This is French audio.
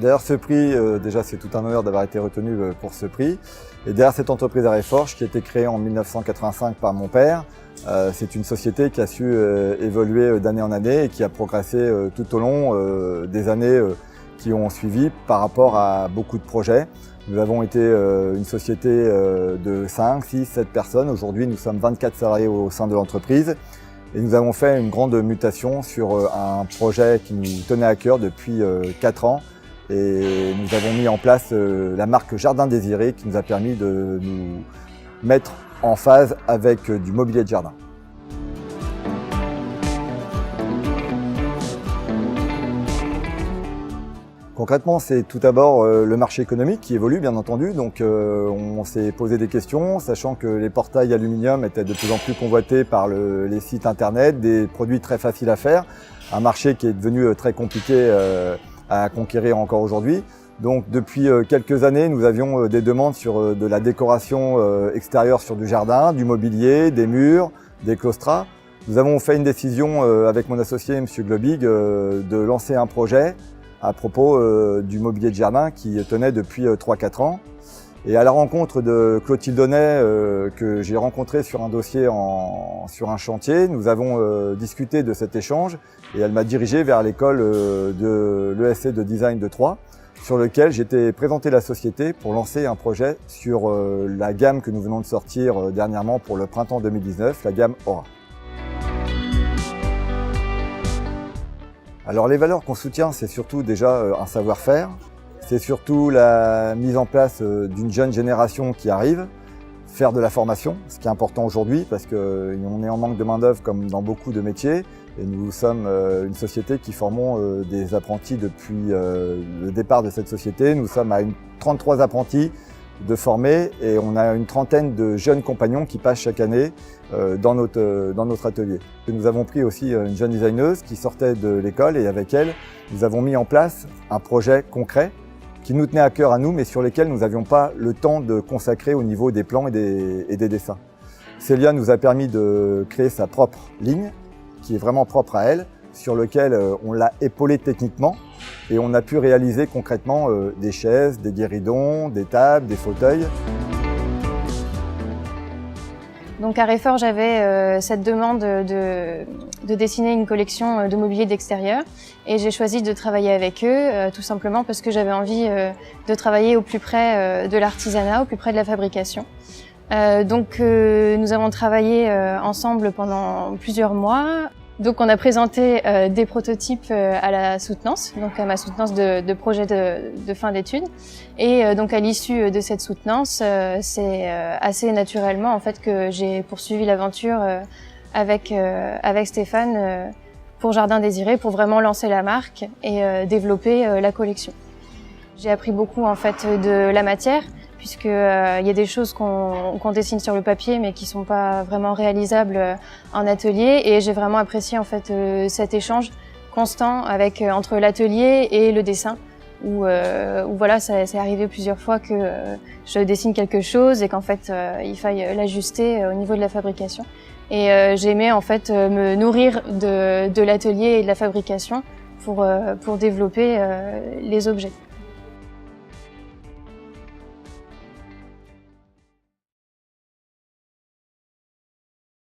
Derrière ce prix, déjà c'est tout un honneur d'avoir été retenu pour ce prix. Et derrière cette entreprise Areforge qui a été créée en 1985 par mon père, c'est une société qui a su évoluer d'année en année et qui a progressé tout au long des années qui ont suivi par rapport à beaucoup de projets. Nous avons été une société de 5, 6, 7 personnes. Aujourd'hui, nous sommes 24 salariés au sein de l'entreprise. Et nous avons fait une grande mutation sur un projet qui nous tenait à cœur depuis 4 ans. Et nous avons mis en place la marque Jardin Désiré qui nous a permis de nous mettre en phase avec du mobilier de jardin. Concrètement, c'est tout d'abord le marché économique qui évolue, bien entendu. Donc on s'est posé des questions, sachant que les portails aluminium étaient de plus en plus convoités par les sites internet, des produits très faciles à faire, un marché qui est devenu très compliqué à conquérir encore aujourd'hui. Donc depuis quelques années, nous avions des demandes sur de la décoration extérieure sur du jardin, du mobilier, des murs, des claustras. Nous avons fait une décision avec mon associé, M. Globig, de lancer un projet à propos du mobilier de jardin qui tenait depuis 3-4 ans. Et à la rencontre de Clotilde Donnet, que j'ai rencontré sur un dossier sur un chantier, nous avons discuté de cet échange et elle m'a dirigé vers l'école de l'ESC de design de Troyes, sur lequel j'étais présenté la société pour lancer un projet sur la gamme que nous venons de sortir dernièrement pour le printemps 2019, la gamme Aura. Alors les valeurs qu'on soutient, c'est surtout déjà un savoir-faire, c'est surtout la mise en place d'une jeune génération qui arrive, faire de la formation, ce qui est important aujourd'hui parce qu'on est en manque de main-d'œuvre comme dans beaucoup de métiers et nous sommes une société qui formons des apprentis depuis le départ de cette société. Nous sommes à 33 apprentis de formés et on a une trentaine de jeunes compagnons qui passent chaque année dans notre atelier. Nous avons pris aussi une jeune designeuse qui sortait de l'école et avec elle, nous avons mis en place un projet concret qui nous tenait à cœur à nous, mais sur lesquels nous n'avions pas le temps de consacrer au niveau des plans et des dessins. Célia nous a permis de créer sa propre ligne, qui est vraiment propre à elle, sur lequel on l'a épaulée techniquement et on a pu réaliser concrètement des chaises, des guéridons, des tables, des fauteuils. Donc à Areforge, j'avais cette demande de dessiner une collection de mobilier d'extérieur et j'ai choisi de travailler avec eux tout simplement parce que j'avais envie de travailler au plus près de l'artisanat, au plus près de la fabrication. Donc nous avons travaillé ensemble pendant plusieurs mois. Donc on a présenté des prototypes à la soutenance, donc à ma soutenance de projet de fin d'études. Et donc à l'issue de cette soutenance, c'est assez naturellement en fait que j'ai poursuivi l'aventure avec Stéphane pour Jardin Désiré pour vraiment lancer la marque et développer la collection. J'ai appris beaucoup en fait de la matière, puisque y a des choses qu'on dessine sur le papier mais qui sont pas vraiment réalisables en atelier, et j'ai vraiment apprécié en fait cet échange constant entre l'atelier et le dessin où voilà, c'est arrivé plusieurs fois que je dessine quelque chose et qu'en fait il faille l'ajuster au niveau de la fabrication, et j'aimais en fait me nourrir de l'atelier et de la fabrication pour développer les objets.